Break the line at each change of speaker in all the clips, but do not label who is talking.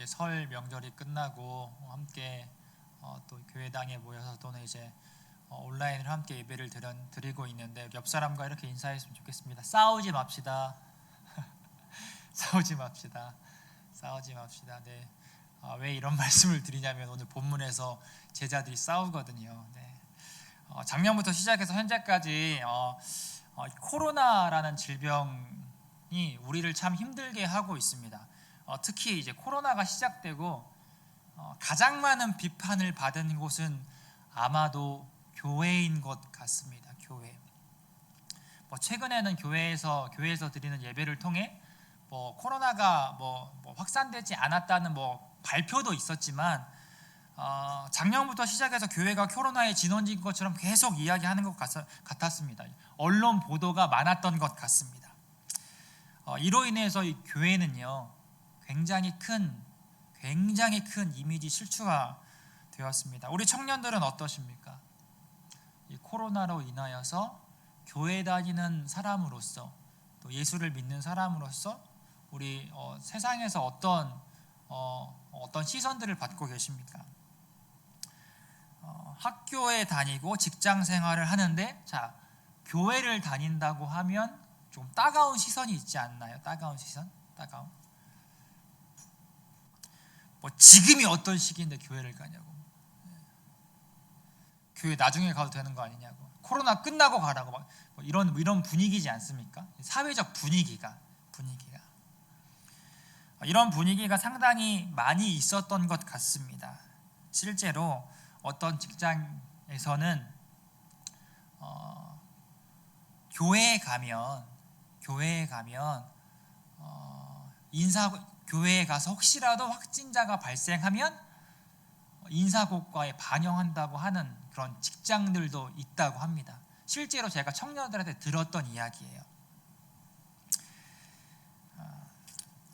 이제 설 명절이 끝나고 함께 또 교회당에 모여서 또는 이제 온라인으로 함께 예배를 드리고 있는데 옆 사람과 이렇게 인사했으면 좋겠습니다. 싸우지 맙시다. 싸우지 맙시다. 싸우지 맙시다. 네. 왜 이런 말씀을 드리냐면 오늘 본문에서 제자들이 싸우거든요. 네. 작년부터 시작해서 현재까지 코로나라는 질병이 우리를 참 힘들게 하고 있습니다. 특히 이제 코로나가 시작되고 가장 많은 비판을 받은 곳은 아마도 교회인 것 같습니다. 교회. 최근에는 교회에서 드리는 예배를 통해 코로나가 확산되지 않았다는 발표도 있었지만 작년부터 시작해서 교회가 코로나에 진원진 것처럼 계속 이야기하는 것 같았습니다. 언론 보도가 많았던 것 같습니다. 이로 인해서 이 교회는요 굉장히 큰 이미지 실추가 되었습니다. 우리 청년들은 어떠십니까? 이 코로나로 인하여서 교회 다니는 사람으로서 또 예수를 믿는 사람으로서 우리 세상에서 어떤 시선들을 받고 계십니까? 학교에 다니고 직장 생활을 하는데 교회를 다닌다고 하면 좀 따가운 시선이 있지 않나요? 따가운 시선? 지금이 어떤 시기인데 교회를 가냐고. 교회 나중에 가도 되는 거 아니냐고. 코로나 끝나고 가라고 이런 분위기지 않습니까? 사회적 분위기가 이런 분위기가 상당히 많이 있었던 것 같습니다. 실제로 어떤 직장에서는 교회에 가면 교회에 가서 혹시라도 확진자가 발생하면 인사고과에 반영한다고 하는 그런 직장들도 있다고 합니다. 실제로 제가 청년들한테 들었던 이야기예요.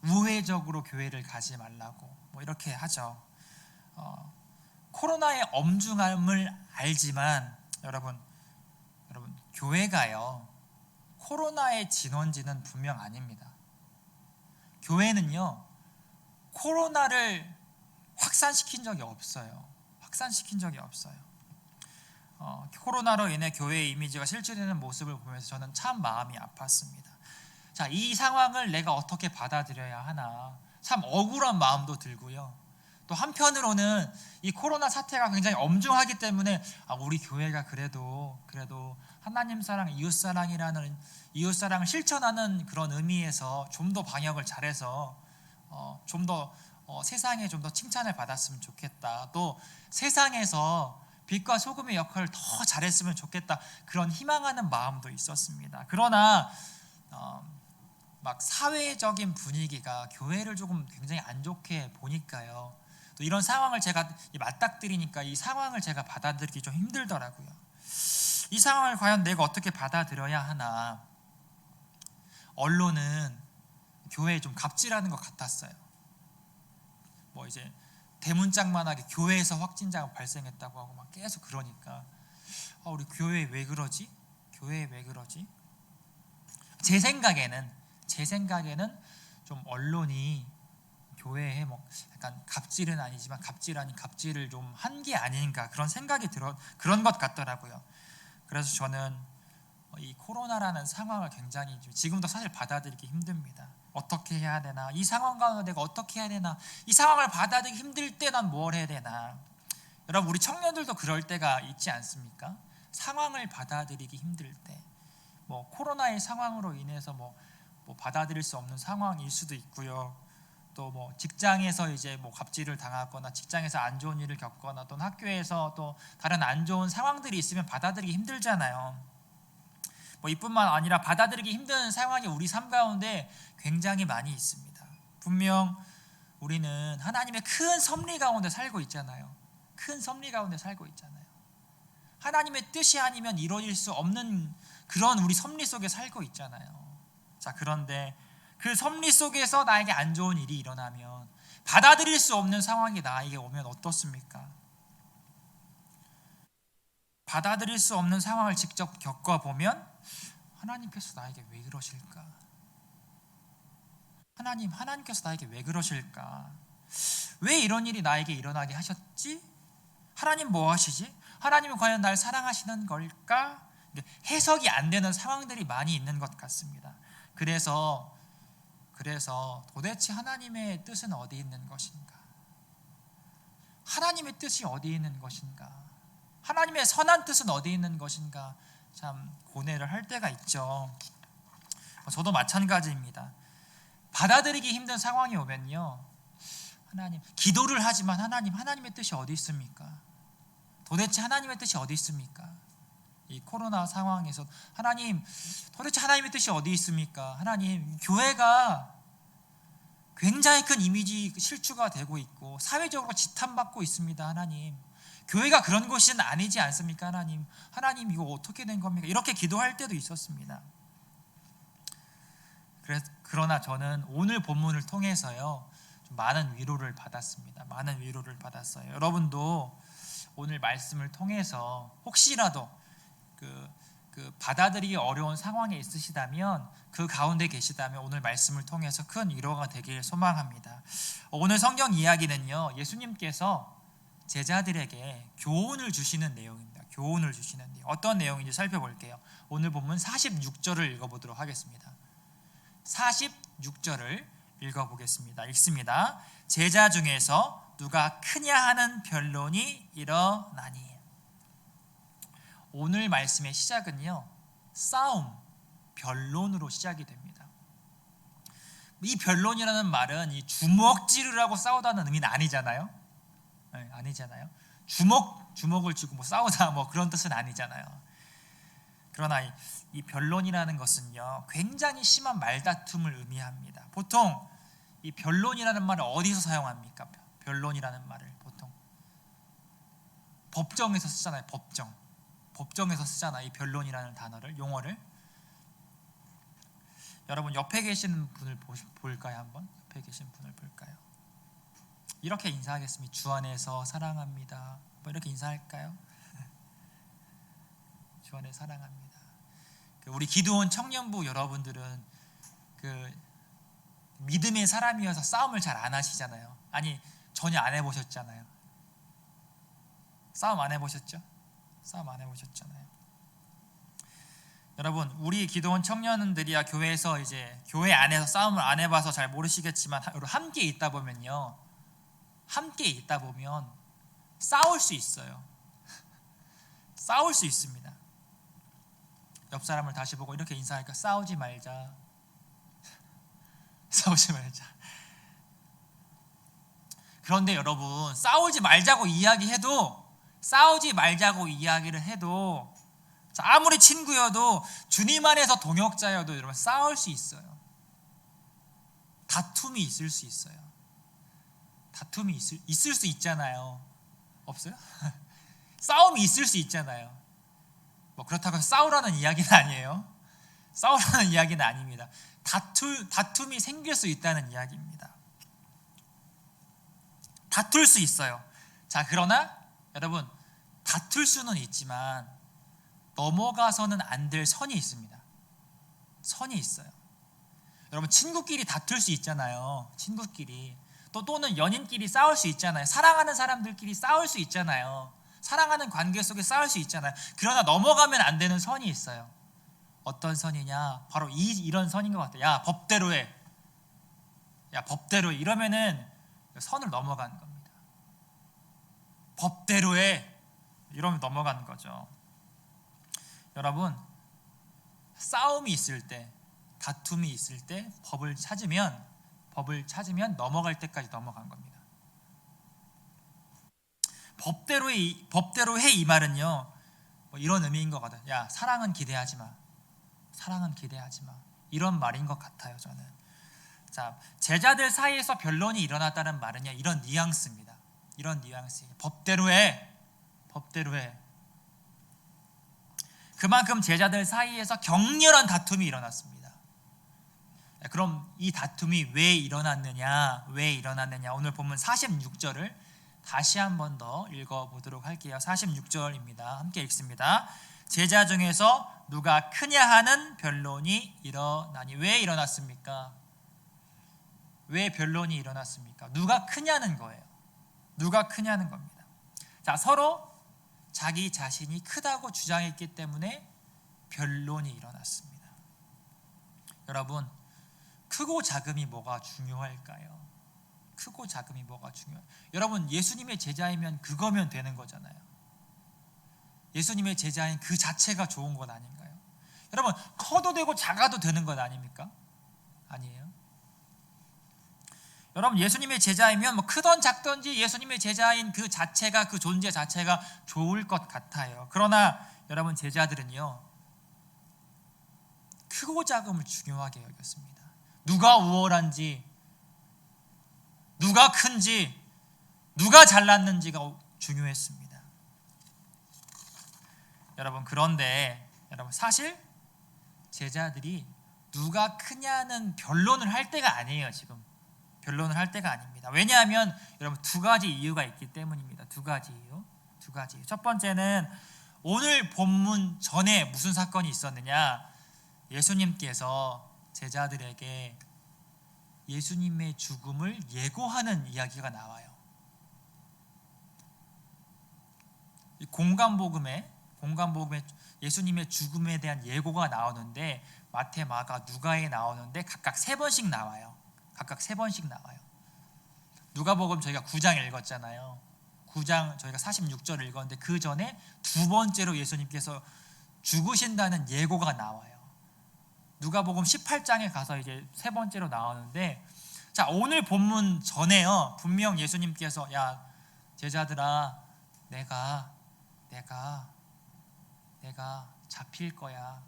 우회적으로 교회를 가지 말라고 이렇게 하죠. 코로나의 엄중함을 알지만 여러분 교회가요 코로나의 진원지는 분명 아닙니다. 교회는요 코로나를 확산시킨 적이 없어요. 코로나로 인해 교회의 이미지가 실추되는 모습을 보면서 저는 참 마음이 아팠습니다. 이 상황을 내가 어떻게 받아들여야 하나 참 억울한 마음도 들고요. 또 한편으로는 이 코로나 사태가 굉장히 엄중하기 때문에 우리 교회가 그래도 하나님 사랑, 이웃사랑을 실천하는 그런 의미에서 좀 더 방역을 잘해서 좀 더 세상에 좀 더 칭찬을 받았으면 좋겠다. 또 세상에서 빛과 소금의 역할을 더 잘했으면 좋겠다. 그런 희망하는 마음도 있었습니다. 그러나 사회적인 분위기가 교회를 조금 굉장히 안 좋게 보니까요. 또 이런 상황을 제가 맞닥뜨리니까 이 상황을 제가 받아들이기 좀 힘들더라고요. 이 상황을 과연 내가 어떻게 받아들여야 하나. 언론은 교회에 좀 갑질하는 것 같았어요. 이제 대문짝만하게 교회에서 확진자가 발생했다고 하고 계속 그러니까 우리 교회에 왜 그러지? 제 생각에는 좀 언론이 교회에 약간 갑질은 아니지만 갑질 아닌 갑질을 좀 한 게 아닌가 그런 생각이 그런 것 같더라고요. 그래서 저는 이 코로나라는 상황을 굉장히 지금도 사실 받아들이기 힘듭니다. 어떻게 해야 되나? 이 상황 가운데 내가 어떻게 해야 되나? 이 상황을 받아들이기 힘들 때 난 뭘 해야 되나? 여러분 우리 청년들도 그럴 때가 있지 않습니까? 상황을 받아들이기 힘들 때 코로나의 상황으로 인해서 받아들일 수 없는 상황일 수도 있고요. 또 직장에서 이제 갑질을 당하거나 직장에서 안 좋은 일을 겪거나 또는 학교에서 또 다른 안 좋은 상황들이 있으면 받아들이기 힘들잖아요. 이뿐만 아니라 받아들이기 힘든 상황이 우리 삶 가운데 굉장히 많이 있습니다. 분명 우리는 하나님의 큰 섭리 가운데 살고 있잖아요. 하나님의 뜻이 아니면 이루어질 수 없는 그런 우리 섭리 속에 살고 있잖아요. 그런데 그 섭리 속에서 나에게 안 좋은 일이 일어나면 받아들일 수 없는 상황이 나에게 오면 어떻습니까? 받아들일 수 없는 상황을 직접 겪어보면 하나님께서 나에게 왜 그러실까? 하나님께서 나에게 왜 그러실까? 왜 이런 일이 나에게 일어나게 하셨지? 하나님 뭐 하시지? 하나님은 과연 날 사랑하시는 걸까? 해석이 안 되는 상황들이 많이 있는 것 같습니다. 그래서 도대체 하나님의 뜻은 어디 있는 것인가? 하나님의 뜻이 어디 있는 것인가? 하나님의 선한 뜻은 어디 있는 것인가? 참 고뇌를 할 때가 있죠. 저도 마찬가지입니다. 받아들이기 힘든 상황이 오면요, 하나님, 기도를 하지만 하나님의 뜻이 어디 있습니까? 도대체 하나님의 뜻이 어디 있습니까? 이 코로나 상황에서 하나님, 도대체 하나님의 뜻이 어디 있습니까? 하나님, 교회가 굉장히 큰 이미지 실추가 되고 있고 사회적으로 지탄받고 있습니다. 하나님, 교회가 그런 곳은 아니지 않습니까? 하나님 이거 어떻게 된 겁니까? 이렇게 기도할 때도 있었습니다. 그러나 저는 오늘 본문을 통해서요, 좀 많은 위로를 받았습니다. 많은 위로를 받았어요. 여러분도 오늘 말씀을 통해서 혹시라도 그 받아들이기 어려운 상황에 있으시다면, 그 가운데 계시다면 오늘 말씀을 통해서 큰 위로가 되길 소망합니다. 오늘 성경 이야기는요, 예수님께서 제자들에게 교훈을 주시는 내용입니다. 교훈을 주시는 내용. 어떤 내용인지 살펴볼게요. 오늘 본문 46절을 읽어보도록 하겠습니다. 46절을 읽어보겠습니다. 읽습니다. 제자 중에서 누가 크냐 하는 변론이 일어나니. 오늘 말씀의 시작은요, 싸움, 변론으로 시작이 됩니다. 이 변론이라는 말은 이 주먹질을 하고 싸우다는 의미는 아니잖아요. 네, 아니잖아요. 주먹을 쥐고 뭐 싸우다 뭐 그런 뜻은 아니잖아요. 그러나 이 변론이라는 것은요, 굉장히 심한 말다툼을 의미합니다. 보통 이 변론이라는 말을 어디서 사용합니까? 변론이라는 말을 보통 법정에서 쓰잖아요. 법정에서 쓰잖아요. 이 변론이라는 단어를, 용어를. 여러분 옆에 계시는 분을 볼까요? 한번 옆에 계신 분을 볼까요? 이렇게 인사하겠습니다. 주 안에서 사랑합니다. 뭐 이렇게 인사할까요? 주 안에 사랑합니다. 우리 기도원 청년부 여러분들은 그 믿음의 사람이어서 싸움을 잘 안 하시잖아요. 아니, 전혀 안 해보셨잖아요. 싸움 안 해보셨죠? 싸움 안 해보셨잖아요. 여러분, 우리 기도원 청년들이야 교회에서 이제 교회 안에서 싸움을 안 해봐서 잘 모르시겠지만, 함께 있다 보면요, 함께 있다 보면 싸울 수 있어요. 싸울 수 있습니다. 옆 사람을 다시 보고 이렇게 인사하니까 싸우지 말자. 싸우지 말자. 그런데 여러분, 싸우지 말자고 이야기를 해도 아무리 친구여도 주님 안에서 동역자여도 여러분 싸울 수 있어요. 다툼이 있을 수 있어요. 다툼이 있을 수 있잖아요. 없어요? 싸움이 있을 수 있잖아요. 뭐 그렇다고 해서 싸우라는 이야기는 아니에요. 싸우라는 이야기는 아닙니다. 다툼이 생길 수 있다는 이야기입니다. 다툴 수 있어요. 자, 그러나 여러분, 다툴 수는 있지만 넘어가서는 안 될 선이 있습니다. 선이 있어요. 여러분, 친구끼리 다툴 수 있잖아요. 친구끼리. 또는 연인끼리 싸울 수 있잖아요. 사랑하는 사람들끼리 싸울 수 있잖아요. 사랑하는 관계 속에 싸울 수 있잖아요. 그러나 넘어가면 안 되는 선이 있어요. 어떤 선이냐? 바로 이런 선인 것 같아요. 야, 법대로 해. 이러면은 선을 넘어가는 겁니다. 법대로 해. 이러면 넘어가는 거죠. 여러분, 싸움이 있을 때, 다툼이 있을 때 법을 찾으면 넘어갈 때까지 넘어간 겁니다. 법대로 해 이 말은요, 뭐 이런 의미인 것 같아요. 야, 사랑은 기대하지 마. 이런 말인 것 같아요, 저는. 자, 제자들 사이에서 변론이 일어났다는 말은요, 이런 뉘앙스입니다. 이런 뉘앙스. 법대로 해. 그만큼 제자들 사이에서 격렬한 다툼이 일어났습니다. 그럼 이 다툼이 왜 일어났느냐? 오늘 본문 46절을 다시 한 번 더 읽어보도록 할게요. 46절입니다. 함께 읽습니다. 제자 중에서 누가 크냐 하는 변론이 일어나니. 왜 일어났습니까? 왜 변론이 일어났습니까? 누가 크냐는 거예요. 누가 크냐는 겁니다. 자, 서로 자기 자신이 크다고 주장했기 때문에 변론이 일어났습니다. 여러분, 크고 작음이 뭐가 중요할까요? 크고 작음이 뭐가 중요해요? 여러분, 예수님의 제자이면 그거면 되는 거잖아요. 예수님의 제자인 그 자체가 좋은 건 아닌가요? 여러분, 커도 되고 작아도 되는 것 아닙니까? 아니에요. 여러분, 예수님의 제자이면 뭐 크던 작던지 예수님의 제자인 그 자체가, 그 존재 자체가 좋을 것 같아요. 그러나 여러분, 제자들은요, 크고 작음을 중요하게 여겼습니다. 누가 우월한지, 누가 큰지, 누가 잘났는지가 중요했습니다. 여러분, 그런데 여러분, 사실 제자들이 누가 크냐는 변론을 할 때가 아니에요. 지금 변론을 할 때가 아닙니다. 왜냐하면 여러분, 두 가지 이유가 있기 때문입니다. 두 가지 이유. 첫 번째는 오늘 본문 전에 무슨 사건이 있었느냐? 예수님께서 제자들에게 예수님의 죽음을 예고하는 이야기가 나와요. 공관복음에 예수님의 죽음에 대한 예고가 나오는데 마태, 마가, 누가에 나오는데 각각 3번씩 나와요. 누가복음 저희가 9장 읽었잖아요. 9장 저희가 46절을 읽었는데 그 전에 두 번째로 예수님께서 죽으신다는 예고가 나와요. 누가복음 18장에 가서 이제 3번째로 나오는데, 자, 오늘 본문 전에요, 분명 예수님께서 야 제자들아, 내가 잡힐 거야.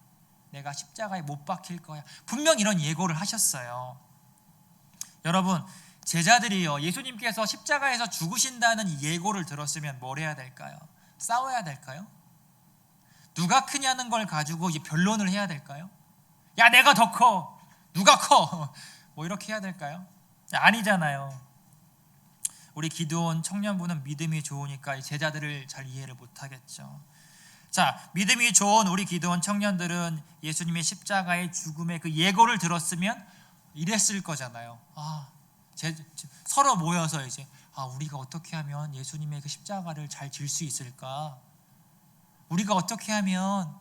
내가 십자가에 못 박힐 거야. 분명 이런 예고를 하셨어요. 여러분, 제자들이요, 예수님께서 십자가에서 죽으신다는 이 예고를 들었으면 뭘 해야 될까요? 싸워야 될까요? 누가 크냐는 걸 가지고 이제 변론을 해야 될까요? 야, 내가 더 커. 누가 커? 뭐 이렇게 해야 될까요? 아니잖아요. 우리 기드온 청년부는 믿음이 좋으니까 이 제자들을 잘 이해를 못하겠죠. 자, 믿음이 좋은 우리 기드온 청년들은 예수님의 십자가의 죽음의 그 예고를 들었으면 이랬을 거잖아요. 서로 모여서 이제 우리가 어떻게 하면 예수님의 그 십자가를 잘 질 수 있을까? 우리가 어떻게 하면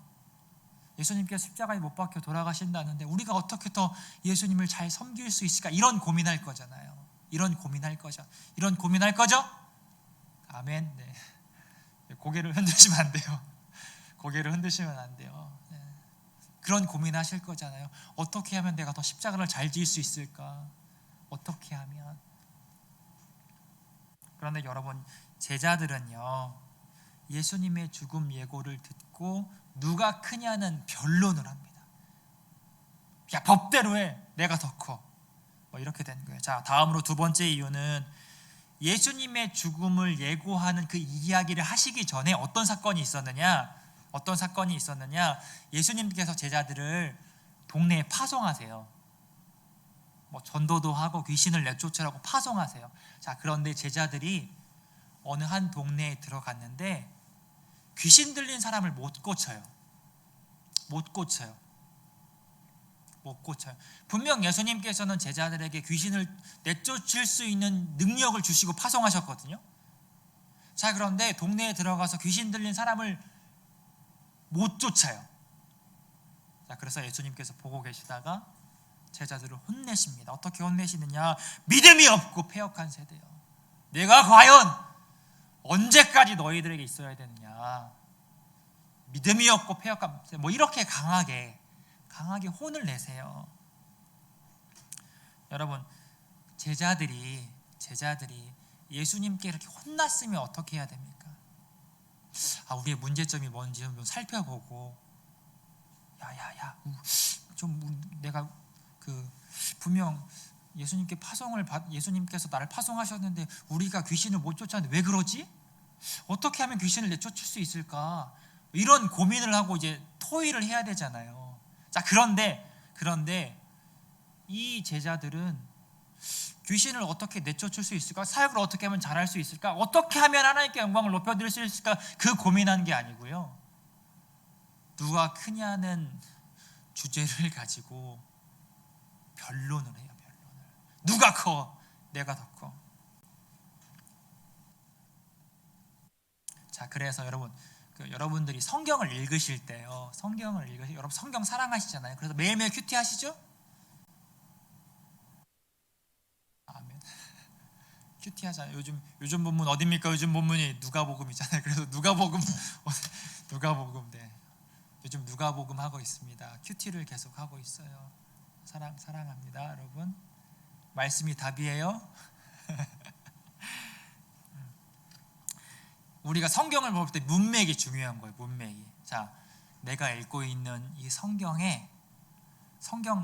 예수님께서 십자가에 못 박혀 돌아가신다는데 우리가 어떻게 더 예수님을 잘 섬길 수 있을까? 이런 고민할 거잖아요. 이런 고민할 거죠? 아멘. 네. 고개를 흔드시면 안 돼요. 네. 그런 고민하실 거잖아요. 어떻게 하면 내가 더 십자가를 잘 지을 수 있을까? 어떻게 하면? 그런데 여러분, 제자들은요, 예수님의 죽음 예고를 듣고 누가 크냐는 변론을 합니다. 야, 법대로 해. 내가 더 커. 뭐 이렇게 된 거예요. 자, 다음으로 두 번째 이유는 예수님의 죽음을 예고하는 그 이야기를 하시기 전에 어떤 사건이 있었느냐? 예수님께서 제자들을 동네에 파송하세요. 뭐 전도도 하고 귀신을 내쫓으라고 파송하세요. 자, 그런데 제자들이 어느 한 동네에 들어갔는데 귀신 들린 사람을 못 고쳐요. 분명 예수님께서는 제자들에게 귀신을 내쫓을 수 있는 능력을 주시고 파송하셨거든요. 자, 그런데 동네에 들어가서 귀신 들린 사람을 못 쫓아요. 자, 그래서 예수님께서 보고 계시다가 제자들을 혼내십니다. 어떻게 혼내시느냐? 믿음이 없고 패역한 세대요. 내가 과연 언제까지 너희들에게 있어야 되느냐? 믿음이 없고 패역한, 뭐 이렇게 강하게 혼을 내세요. 여러분, 제자들이 예수님께 이렇게 혼났으면 어떻게 해야 됩니까? 우리의 문제점이 뭔지 좀 살펴보고, 내가 분명 예수님께서 나를 파송하셨는데 우리가 귀신을 못 쫓았는데 왜 그러지? 어떻게 하면 귀신을 내쫓을 수 있을까? 이런 고민을 하고 이제 토의를 해야 되잖아요. 자, 그런데 이 제자들은 귀신을 어떻게 내쫓을 수 있을까? 사역을 어떻게 하면 잘할 수 있을까? 어떻게 하면 하나님께 영광을 높여드릴 수 있을까? 그 고민한 게 아니고요, 누가 크냐는 주제를 가지고 변론을 해요. 누가 커? 내가 더 커. 자, 그래서 여러분, 여러분들이 성경을 읽으실 때요, 여러분 성경 사랑하시잖아요. 그래서 매일매일 큐티 하시죠? 아멘. 큐티 하잖아요. 요즘 본문 어딥니까? 요즘 본문이 누가복음이잖아요. 그래서 누가복음 네. 요즘 누가복음 하고 있습니다. 큐티를 계속 하고 있어요. 사랑합니다, 여러분. 말씀이 답이에요. 우리가 성경을 볼 때 문맥이 중요한 거예요. 문맥이. 자, 내가 읽고 있는 이 성경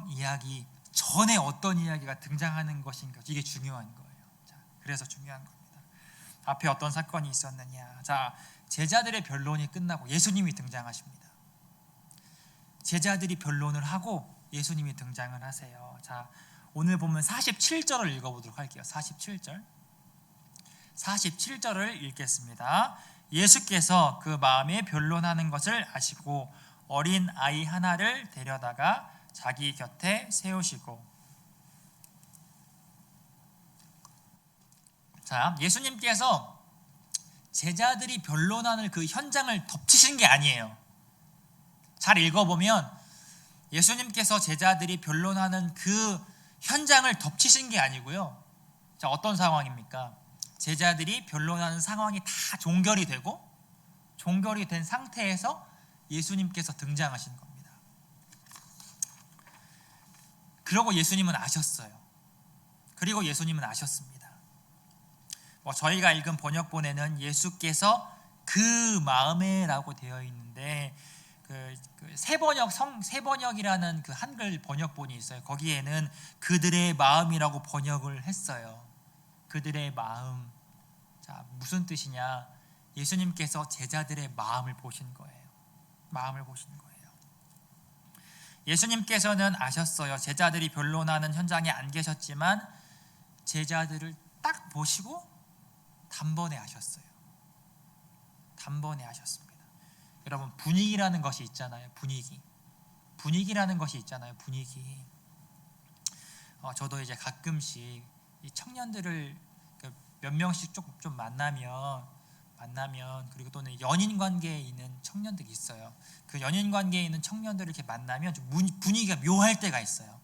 이야기 전에 어떤 이야기가 등장하는 것인가, 이게 중요한 거예요. 자, 그래서 중요한 겁니다. 앞에 어떤 사건이 있었느냐. 자, 제자들의 변론이 끝나고 예수님이 등장하십니다. 제자들이 변론을 하고 예수님이 등장을 하세요. 자, 오늘 보면 47절을 읽어보도록 할게요. 47절을 읽겠습니다. 예수께서 그 마음에 변론하는 것을 아시고 어린 아이 하나를 데려다가 자기 곁에 세우시고. 자, 예수님께서 제자들이 변론하는 그 현장을 덮치신 게 아니에요. 잘 읽어보면 예수님께서 제자들이 변론하는 그 현장을 덮치신 게 아니고요. 자, 어떤 상황입니까? 제자들이 변론하는 상황이 다 종결이 된 상태에서 예수님께서 등장하신 겁니다. 그리고 예수님은 아셨어요. 저희가 읽은 번역본에는 예수께서 그 마음에라고 되어 있는데 세번역이라는 그 한글 번역본이 있어요. 거기에는 그들의 마음이라고 번역을 했어요. 그들의 마음. 자, 무슨 뜻이냐? 예수님께서 제자들의 마음을 보신 거예요. 예수님께서는 아셨어요. 제자들이 변론하는 현장에 안 계셨지만 제자들을 딱 보시고 단번에 아셨어요. 여러분, 분위기라는 것이 있잖아요. 분위기라는 것이 있잖아요. 저도 이제 가끔씩 이 청년들을 몇 명씩 좀 만나면 그리고 또는 연인 관계에 있는 청년들이 있어요. 그 연인 관계에 있는 청년들을 이렇게 만나면 좀 분위기가 묘할 때가 있어요.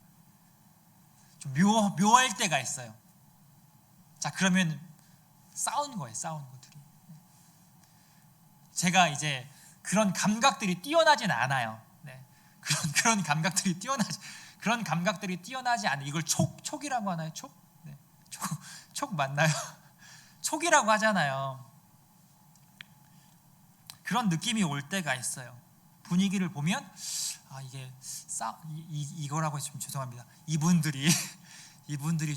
묘할 때가 있어요. 자, 그러면 싸우는 거예요. 둘이. 제가 이제 그런 감각들이 뛰어나진 않아요. 네. 그런 감각들이 뛰어나지 않아요. 이걸 촉이라고 하나요? 촉? 네. 촉 맞나요? 촉이라고 하잖아요. 그런 느낌이 올 때가 있어요. 분위기를 보면 이게 이거라고 했으면 죄송합니다. 이분들이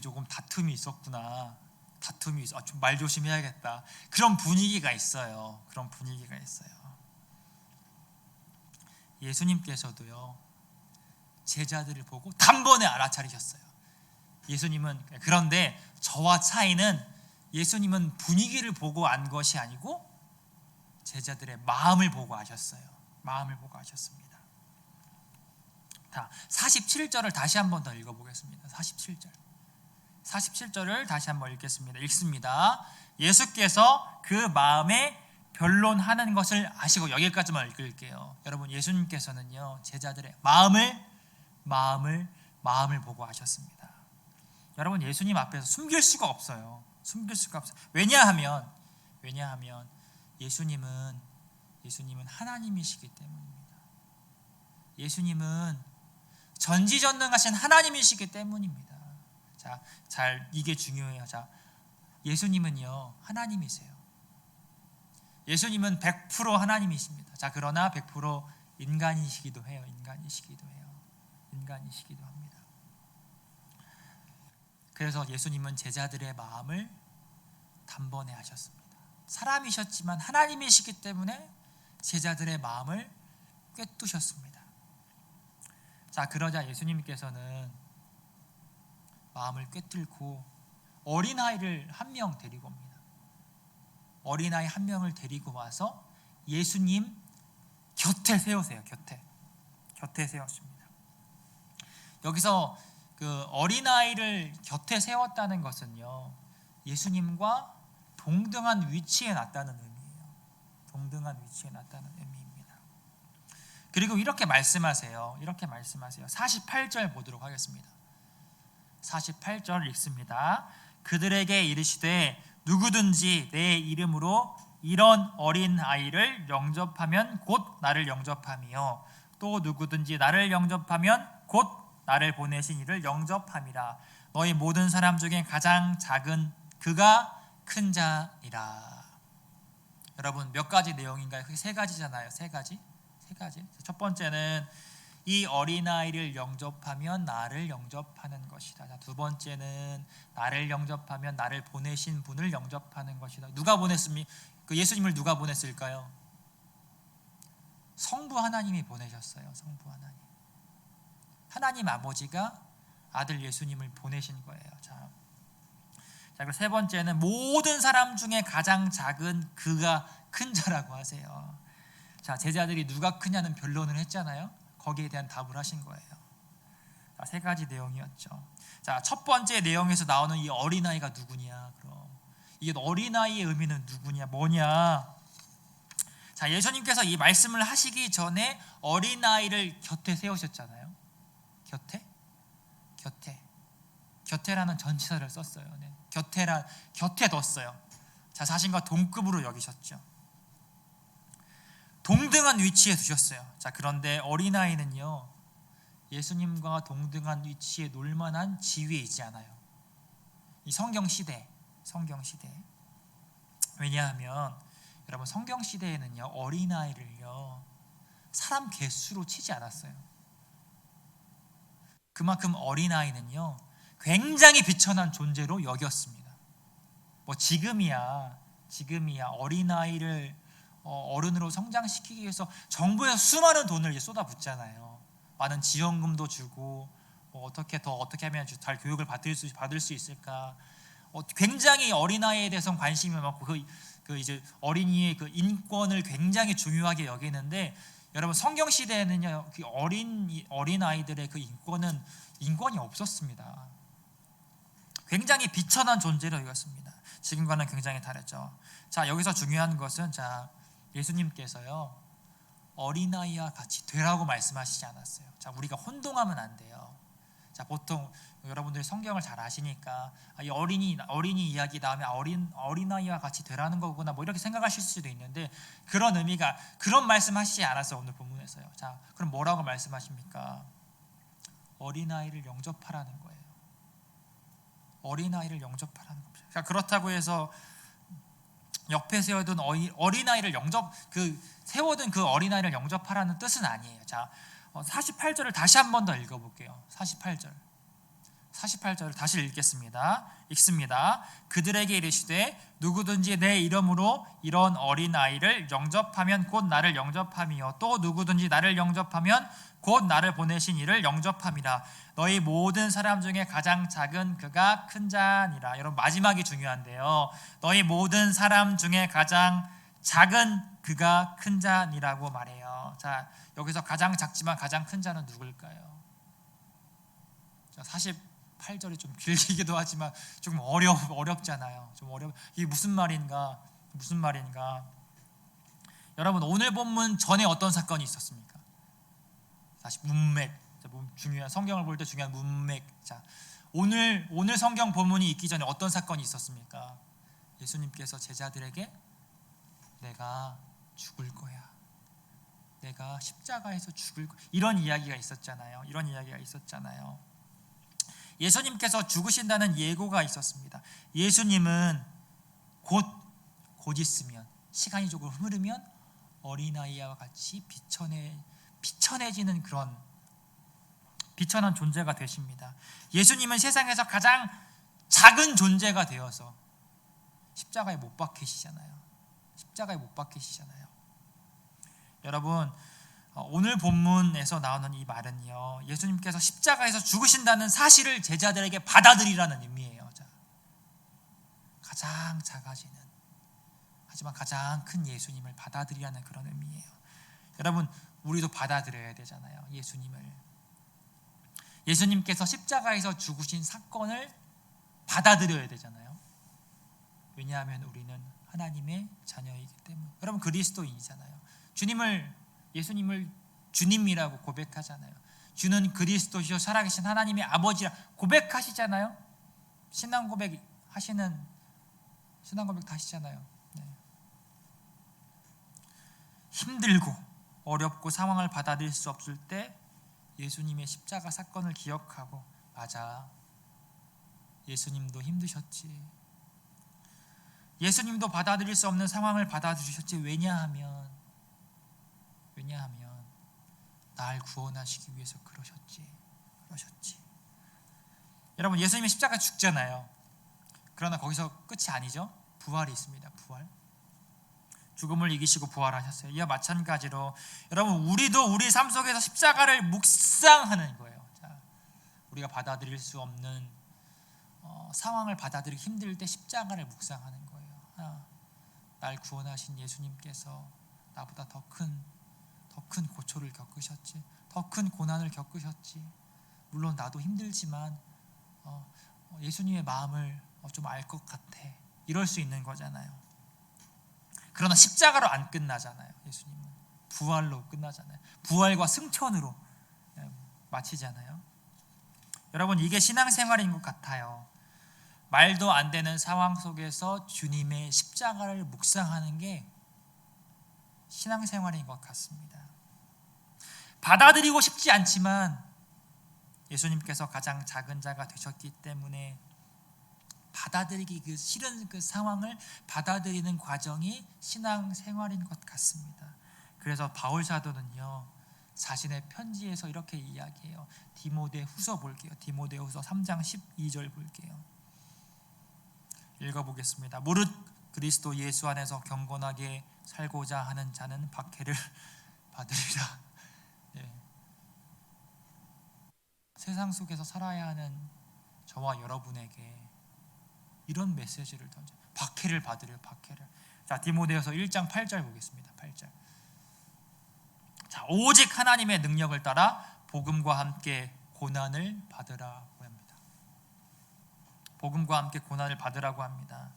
조금 다툼이 있었구나. 좀 말 조심해야겠다. 그런 분위기가 있어요. 예수님께서도요, 제자들을 보고 단번에 알아차리셨어요. 그런데 저와 차이는, 예수님은 분위기를 보고 안 것이 아니고 제자들의 마음을 보고 아셨어요. 습니다. 47절을 다시 한 번 더 읽어보겠습니다. 47절을 다시 한번 읽습니다. 예수께서 그 마음에 변론하는 것을 아시고, 여기까지만 읽을게요. 여러분, 예수님께서는요, 제자들의 마음을 보고 아셨습니다. 여러분, 예수님 앞에서 숨길 수가 없어요. 왜냐하면 예수님은 하나님이시기 때문입니다. 예수님은 전지전능하신 하나님이시기 때문입니다. 자, 이게 중요해요. 자, 예수님은요, 하나님이세요. 예수님은 100% 하나님이십니다. 자, 그러나 100% 인간이시기도 해요. 인간이시기도 합니다. 그래서 예수님은 제자들의 마음을 단번에 하셨습니다. 사람이셨지만 하나님이시기 때문에 제자들의 마음을 꿰뚫으셨습니다. 자, 그러자 예수님께서는 마음을 꿰뚫고 어린아이를 한 명 데리고 옵니다. 어린아이 한 명을 데리고 와서 예수님 곁에 세우세요. 곁에 세웠습니다. 여기서 그 어린아이를 곁에 세웠다는 것은요, 예수님과 동등한 위치에 놨다는 의미예요. 동등한 위치에 놨다는 의미입니다. 그리고 이렇게 말씀하세요. 48절 보도록 하겠습니다. 48절 읽습니다. 그들에게 이르시되 누구든지 내 이름으로 이런 어린 아이를 영접하면 곧 나를 영접함이요 또 누구든지 나를 영접하면 곧 나를 보내신 이를 영접함이라. 너희 모든 사람 중에 가장 작은 그가 큰 자니라. 여러분, 몇 가지 내용인가요? 그게 세 가지잖아요. 세 가지. 첫 번째는 이 어린아이를 영접하면 나를 영접하는 것이다. 두 번째는 나를 영접하면 나를 보내신 분을 영접하는 것이다. 누가 보냈습니까? 그 예수님을 누가 보냈을까요? 성부 하나님이 보내셨어요. 성부 하나님. 하나님 아버지가 아들 예수님을 보내신 거예요. 자, 그리고 세 번째는 모든 사람 중에 가장 작은 그가 큰 자라고 하세요. 자, 제자들이 누가 크냐는 변론을 했잖아요. 거기에 대한 답을 하신 거예요. 자, 세 가지 내용이었죠. 자, 첫 번째 내용에서 나오는 이 어린아이가 누구냐? 그럼 이게 어린아이의 의미는 누구냐? 뭐냐? 자, 예수님께서 이 말씀을 하시기 전에 어린아이를 곁에 세우셨잖아요. 곁에라는 전치사를 썼어요. 네. 곁에 뒀어요. 자, 자신과 동급으로 여기셨죠. 동등한 위치에 두셨어요. 자, 그런데 어린아이는요, 예수님과 동등한 위치에 놀 만한 지위에 있지 않아요. 이 성경 시대. 왜냐하면 여러분, 성경 시대에는요, 어린아이를요, 사람 개수로 치지 않았어요. 그만큼 어린아이는요, 굉장히 비천한 존재로 여겼습니다. 뭐 지금이야 어린아이를 어른으로 성장시키기 위해서 정부에서 수많은 돈을 쏟아붓잖아요. 많은 지원금도 주고, 어떻게 하면 잘 교육을 받을 수 있을까. 굉장히 어린아이에 대해서 관심이 많고, 이제 어린이의 그 인권을 굉장히 중요하게 여기는데, 여러분, 성경 시대에는요, 그 어린 아이들의 그 인권이 없었습니다. 굉장히 비천한 존재로 여겼습니다. 지금과는 굉장히 다르죠. 자, 여기서 중요한 것은, 자, 예수님께서요, 어린아이와 같이 되라고 말씀하시지 않았어요. 자, 우리가 혼동하면 안 돼요. 자, 보통 여러분들이 성경을 잘 아시니까 이 어린이 이야기 다음에 어린아이와 같이 되라는 거구나, 뭐 이렇게 생각하실 수도 있는데, 그런 의미가, 그런 말씀하시지 않았어요. 오늘 본문에서요. 자, 그럼 뭐라고 말씀하십니까? 어린아이를 영접하라는 거예요. 어린아이를 영접하라는 겁니다. 자, 그렇다고 해서 옆에 세워둔 어린아이를 세워둔 그 어린아이를 영접하라는 뜻은 아니에요. 자, 48절을 다시 한 번 더 읽어볼게요. 48절을 다시 읽습니다. 그들에게 이르시되 누구든지 내 이름으로 이런 어린아이를 영접하면 곧 나를 영접함이요 또 누구든지 나를 영접하면 곧 나를 보내신 이를 영접함이라. 너희 모든 사람 중에 가장 작은 그가 큰 자니라. 여러분, 마지막이 중요한데요, 너희 모든 사람 중에 가장 작은 그가 큰 자니라고 말해요. 자, 여기서 가장 작지만 가장 큰 자는 누굴까요? 자, 48절이 좀 길기도 하지만 조금 어렵잖아요. 이게 무슨 말인가? 여러분, 오늘 본문 전에 어떤 사건이 있었습니까? 다시 문맥. 중요한, 성경을 볼 때 중요한 문맥. 자, 오늘 성경 본문이 있기 전에 어떤 사건이 있었습니까? 예수님께서 제자들에게 내가 죽을 거야, 내가 십자가에서 죽을 거야, 이런 이야기가 있었잖아요. 예수님께서 죽으신다는 예고가 있었습니다. 예수님은 곧 있으면, 시간이 조금 흐르면 어린아이와 같이 비천해지는 그런 비천한 존재가 되십니다. 예수님은 세상에서 가장 작은 존재가 되어서 십자가에 못 박히시잖아요. 여러분, 오늘 본문에서 나오는 이 말은요, 예수님께서 십자가에서 죽으신다는 사실을 제자들에게 받아들이라는 의미예요. 자, 가장 작아지는, 하지만 가장 큰 예수님을 받아들이라는 그런 의미예요. 여러분, 우리도 받아들여야 되잖아요. 예수님께서 십자가에서 죽으신 사건을 받아들여야 되잖아요. 왜냐하면 우리는 하나님의 자녀이기 때문에. 여러분 그리스도인이잖아요. 예수님을 주님이라고 고백하잖아요. 주는 그리스도시요 살아계신 하나님의 아버지라 고백하시잖아요. 신앙 고백 다 하시잖아요. 네. 힘들고 어렵고 상황을 받아들일 수 없을 때 예수님의 십자가 사건을 기억하고, 맞아, 예수님도 힘드셨지, 예수님도 받아들일 수 없는 상황을 받아들이셨지. 왜냐하면 날 구원하시기 위해서 그러셨지. 여러분 예수님이 십자가 죽잖아요. 그러나 거기서 끝이 아니죠. 부활이 있습니다. 부활. 죽음을 이기시고 부활하셨어요. 이와 마찬가지로 여러분 우리도 우리 삶 속에서 십자가를 묵상하는 거예요. 자, 우리가 받아들일 수 없는 상황을 받아들이기 힘들 때 십자가를 묵상하는 거예요. 날 구원하신 예수님께서 나보다 더 큰 고초를 겪으셨지, 더 큰 고난을 겪으셨지. 물론 나도 힘들지만 예수님의 마음을 좀 알 것 같아. 이럴 수 있는 거잖아요. 그러나 십자가로 안 끝나잖아요. 예수님은 부활로 끝나잖아요. 부활과 승천으로 마치잖아요. 여러분 이게 신앙생활인 것 같아요. 말도 안 되는 상황 속에서 주님의 십자가를 묵상하는 게 신앙생활인 것 같습니다. 받아들이고 싶지 않지만 예수님께서 가장 작은 자가 되셨기 때문에 받아들이기 싫은 그 상황을 받아들이는 과정이 신앙생활인 것 같습니다. 그래서 바울 사도는요, 자신의 편지에서 이렇게 이야기해요. 디모데후서 볼게요. 디모데후서 3장 12절 볼게요. 읽어보겠습니다. 무릇 그리스도 예수 안에서 경건하게 살고자 하는 자는 박해를 받으리라. 네. 세상 속에서 살아야 하는 저와 여러분에게 이런 메시지를 던져. 박해를 받으려. 박해를. 자, 디모데후서 1장 8절 보겠습니다. 8절. 자, 오직 하나님의 능력을 따라 복음과 함께 고난을 받으라고 합니다. 복음과 함께 고난을 받으라고 합니다.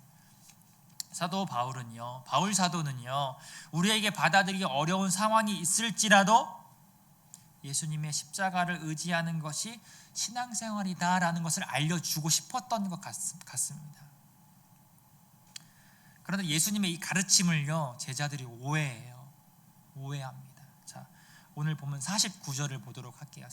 바울 사도는요, 우리에게 받아들이기 어려운 상황이 있을지라도 예수님의 십자가를 의지하는 것이 신앙생활이다라는 것을 알려주고 싶었던 것 같습니다. 그런데 예수님의 이 가르침을요, 제자들이 오해합니다. 자, 오늘 보면 49절을 보도록 할게요.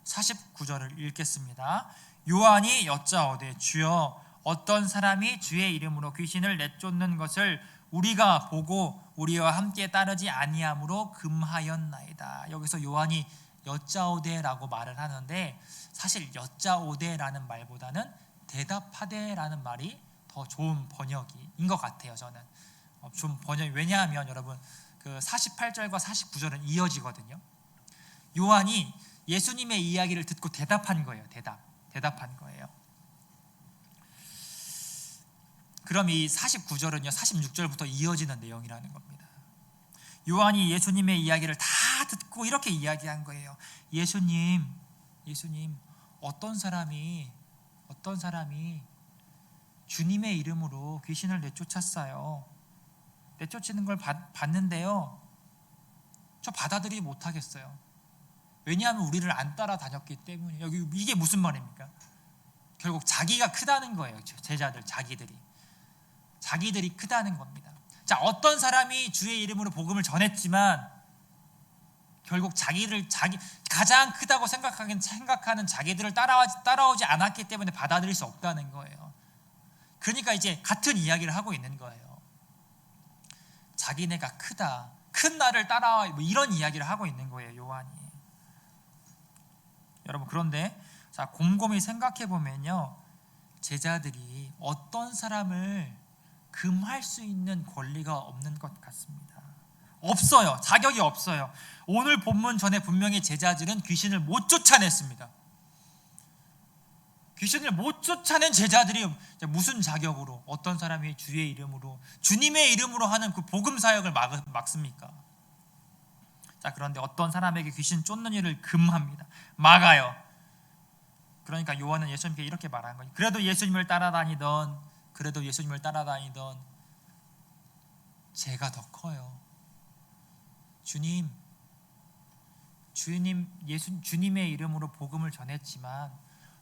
49절을 읽겠습니다. 요한이 여짜오되 주여 어떤 사람이 주의 이름으로 귀신을 내쫓는 것을 우리가 보고 우리와 함께 따르지 아니함으로 금하였나이다. 여기서 요한이 여짜오되라고 말을 하는데, 사실 여짜오되라는 말보다는 대답하되라는 말이 더 좋은 번역인 것 같아요. 저는 좀 번역이, 왜냐하면 여러분 그 48절과 49절은 이어지거든요. 요한이 예수님의 이야기를 듣고 대답한 거예요. 대답한 거예요. 그럼 이 49절은요 46절부터 이어지는 내용이라는 겁니다. 요한이 예수님의 이야기를 다 듣고 이렇게 이야기한 거예요. 예수님, 어떤 사람이 주님의 이름으로 귀신을 내쫓았어요. 내쫓는 걸 봤는데요, 저 받아들이지 못하겠어요. 왜냐하면 우리를 안 따라다녔기 때문에. 이게 무슨 말입니까? 결국 자기가 크다는 거예요. 제자들, 자기들이 크다는 겁니다. 자, 어떤 사람이 주의 이름으로 복음을 전했지만 결국 가장 크다고 생각하는 자기들을 따라오지 않았기 때문에 받아들일 수 없다는 거예요. 그러니까 이제 같은 이야기를 하고 있는 거예요. 자기네가 크다, 큰 나를 따라와, 이런 이야기를 하고 있는 거예요, 요한이. 여러분, 그런데 자, 곰곰이 생각해 보면요, 제자들이 어떤 사람을 금할 수 있는 권리가 없는 것 같습니다. 없어요. 자격이 없어요. 오늘 본문 전에 분명히 제자들은 귀신을 못 쫓아냈습니다. 귀신을 못 쫓아낸 제자들이 무슨 자격으로 어떤 사람이 주의 이름으로, 주님의 이름으로 하는 그 복음 사역을 막습니까? 자, 그런데 어떤 사람에게 귀신 쫓는 일을 금합니다. 막아요. 그러니까 요한은 예수님께 이렇게 말한 거예요. 그래도 예수님을 따라다니던 제가 더 커요. 주님의 이름으로 복음을 전했지만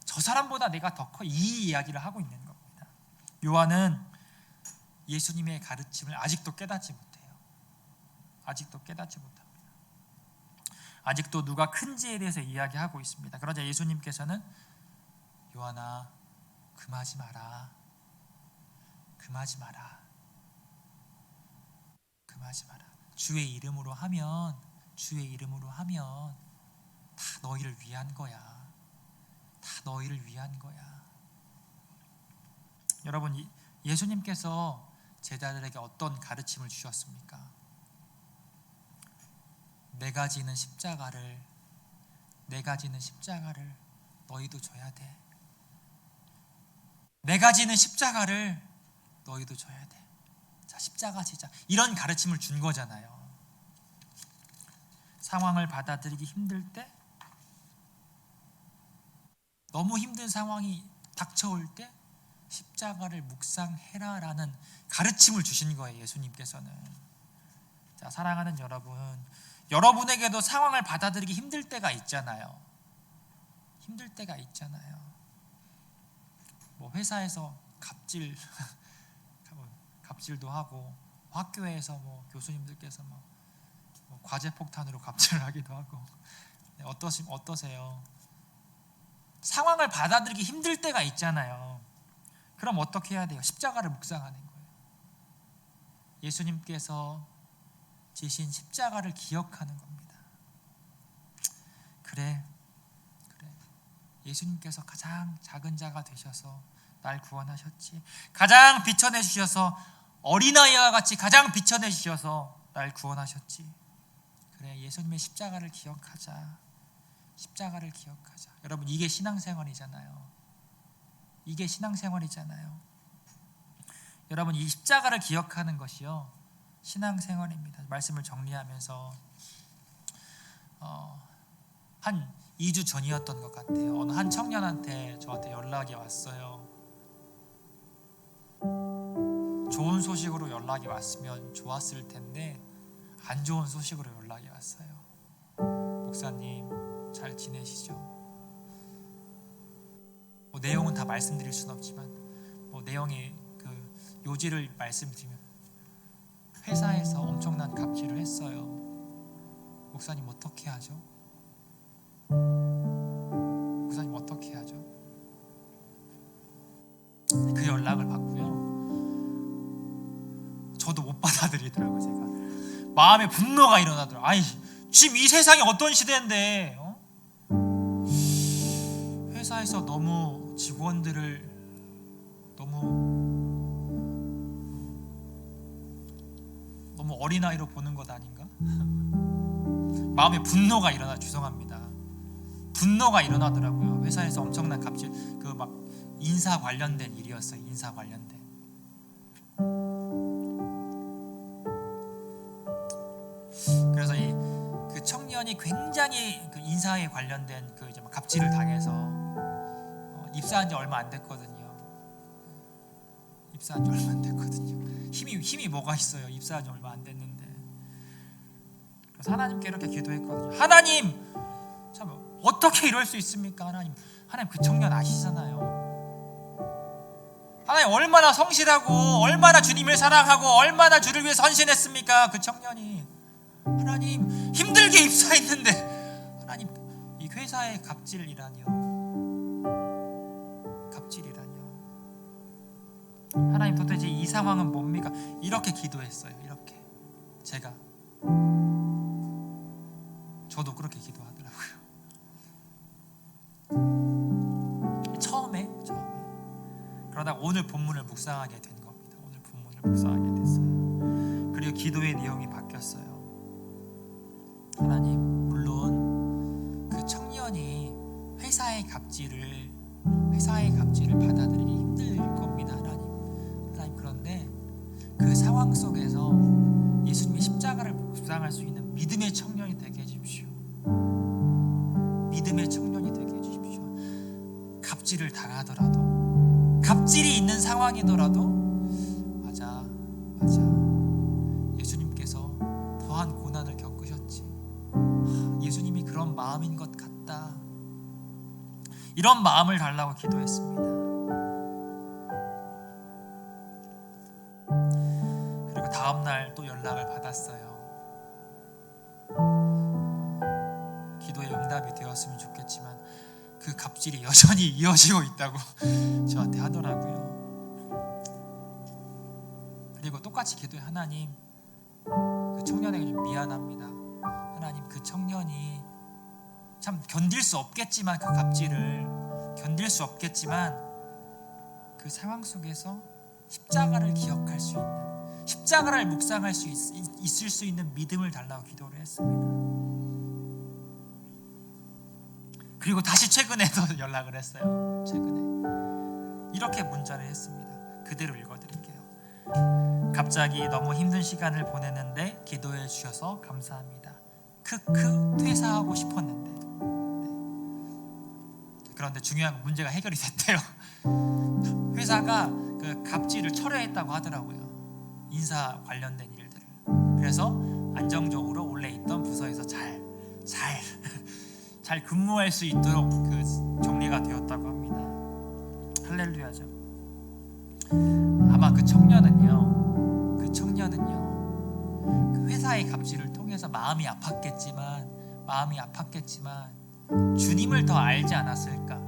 저 사람보다 내가 더 커. 이 이야기를 하고 있는 겁니다. 요한은 예수님의 가르침을 아직도 깨닫지 못해요. 아직도 누가 큰지에 대해서 이야기하고 있습니다. 그러자 예수님께서는 요한아, 금하지 마라. 주의 이름으로 하면 다 너희를 위한 거야. 여러분, 예수님께서 제자들에게 어떤 가르침을 주셨습니까? 내가 지는 십자가를 너희도 져야 돼. 내가 지는 십자가를 너희도 져야 돼. 자, 십자가 지자. 이런 가르침을 준 거잖아요. 상황을 받아들이기 힘들 때, 너무 힘든 상황이 닥쳐올 때 십자가를 묵상해라라는 가르침을 주신 거예요, 예수님께서는. 자, 사랑하는 여러분에게도 상황을 받아들이기 힘들 때가 있잖아요. 뭐 회사에서 갑질도 하고, 학교에서 뭐 교수님들께서 뭐 과제 폭탄으로 갑질을 하기도 하고. 어떠세요? 상황을 받아들이기 힘들 때가 있잖아요. 그럼 어떻게 해야 돼요? 십자가를 묵상하는 거예요. 예수님께서 지신 십자가를 기억하는 겁니다. 그래. 예수님께서 가장 작은 자가 되셔서 날 구원하셨지. 가장 비춰내 주셔서, 어린아이와 같이 가장 비춰내 주셔서 날 구원하셨지. 그래, 예수님의 십자가를 기억하자. 여러분, 이게 신앙생활이잖아요. 여러분, 이 십자가를 기억하는 것이요, 신앙생활입니다. 말씀을 정리하면서 한 2주 전이었던 것 같아요. 어느 한 청년한테 저한테 연락이 왔어요. 좋은 소식으로 연락이 왔으면 좋았을 텐데 안 좋은 소식으로 연락이 왔어요. 목사님, 잘 지내시죠? 뭐 내용은 다 말씀드릴 수는 없지만 뭐 내용의 그 요지를 말씀드리면, 회사에서 엄청난 갑질을 했어요. 목사님 어떻게 하죠? 그 연락을 받고요, 저도 못 받아들이더라고요. 제가 마음에 분노가 일어나더라고요. 아니, 지금 이 세상이 어떤 시대인데 회사에서 너무 직원들을 너무 어린아이로 보는 것 아닌가? 마음에 분노가 일어나더라고요. 회사에서 엄청난 갑질, 그 막 인사 관련된 일이었어요. 그래서 그 청년이 굉장히 그 인사에 관련된 그 이제 막 갑질을 당해서 입사한 지 얼마 안 됐거든요. 힘이 뭐가 있어요? 입사한 지 얼마 안 됐는데. 그래서 하나님께 이렇게 기도했거든요. 하나님, 참 어떻게 이럴 수 있습니까? 하나님 그 청년 아시잖아요. 하나님 얼마나 성실하고, 얼마나 주님을 사랑하고, 얼마나 주를 위해 헌신했습니까? 그 청년이. 하나님, 힘들게 입사했는데 하나님, 이 회사의 갑질이라니요. 하나님, 도대체 이 상황은 뭡니까? 이렇게 기도했어요. 이렇게. 저도 그렇게 기도하더라고요. 처음에 그러다가 오늘 본문을 묵상하게 된 겁니다. 그리고 기도의 내용이 바뀌었어요. 하나님, 물론 그 청년이 회사의 갑질을 받아들이기 힘들 겁니다. 하나님, 그런데 그 상황 속에서 예수님의 십자가를 묵상할 수 있는 믿음의 청년이 되게 해주십시오. 믿음의 청년이 되게 해주십시오. 갑질을 당하더라도, 갑질이 있는 상황이더라도 맞아 예수님께서 더한 고난을 겪으셨지, 예수님이 그런 마음인 것 같다, 이런 마음을 달라고 기도했습니다. 그리고 다음날 또 연락을 받았어요. 기도의 응답이 되었으면 좋겠지만 그 갑질이 여전히 이어지고 있다고 저한테 하더라고요. 그리고 똑같이 기도해, 하나님 그 청년에게 좀 미안합니다. 하나님 그 청년이 참 견딜 수 없겠지만, 그 갑질을 견딜 수 없겠지만 그 상황 속에서 십자가를 기억할 수 있는, 십자가를 묵상할 수 있을 수 있는 믿음을 달라고 기도를 했습니다. 그리고 다시 최근에도 연락을 했어요. 최근에 이렇게 문자를 했습니다. 그대로 읽어드릴게요. 갑자기 너무 힘든 시간을 보냈는데 기도해 주셔서 감사합니다. 크크 퇴사하고 싶었는데. 그런데 중요한 건 문제가 해결이 됐대요. 회사가 그 갑질을 철회했다고 하더라고요. 인사 관련된 일들을. 그래서 안정적으로 원래 있던 부서에서 잘 근무할 수 있도록 그 정리가 되었다고 합니다. 할렐루야죠. 아마 그 청년은요, 그 회사의 갑질을 통해서 마음이 아팠겠지만 주님을 더 알지 않았을까?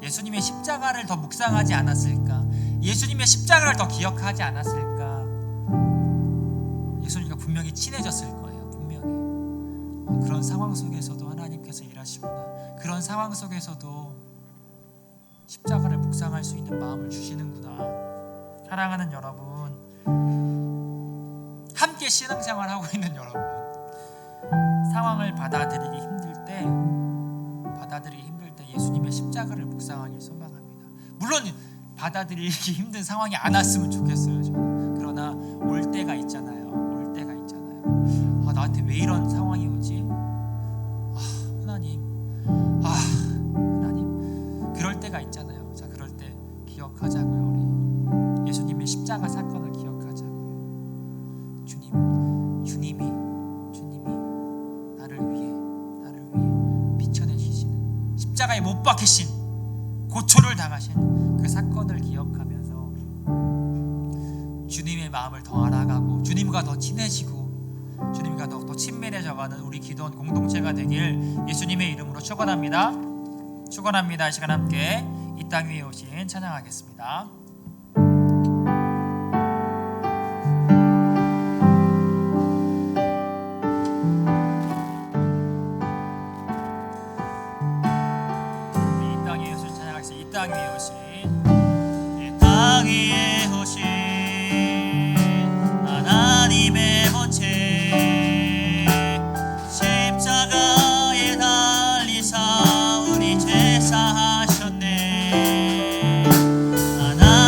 예수님의 십자가를 더 묵상하지 않았을까? 예수님의 십자가를 더 기억하지 않았을까? 예수님과 분명히 친해졌을 거예요. 분명히. 그런 상황 속에서도 하나님께서 일하시구나, 그런 상황 속에서도 십자가를 묵상할 수 있는 마음을 주시는구나. 사랑하는 여러분, 함께 신앙생활하고 있는 여러분, 상황을 받아들이기 힘들 때 예수님의 십자가를 묵상하길 소망합니다. 물론 받아들이기 힘든 상황이 안 왔으면 좋겠어요, 저는. 그러나 올 때가 있잖아요. 나한테 왜 이런 상황이 오지? 하나님, 그럴 때가 있잖아요. 자, 그럴 때 기억하자고요. 우리 예수님의 십자가 사건을 기억하자고요. 주님이 나를 위해 비춰내시는, 십자가에 못 박히신, 고초를 당하신 그 사건을 기억하면서 주님의 마음을 더 알아가고 주님과 더 친해지고 주님과 더욱더 친밀해져가는 우리 기도원 공동체가 되길 예수님의 이름으로 축원합니다. 이 시간 함께 이 땅 위에 오신 찬양하겠습니다.
하나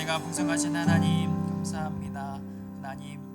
은혜가 풍성하신 하나님 감사합니다. 하나님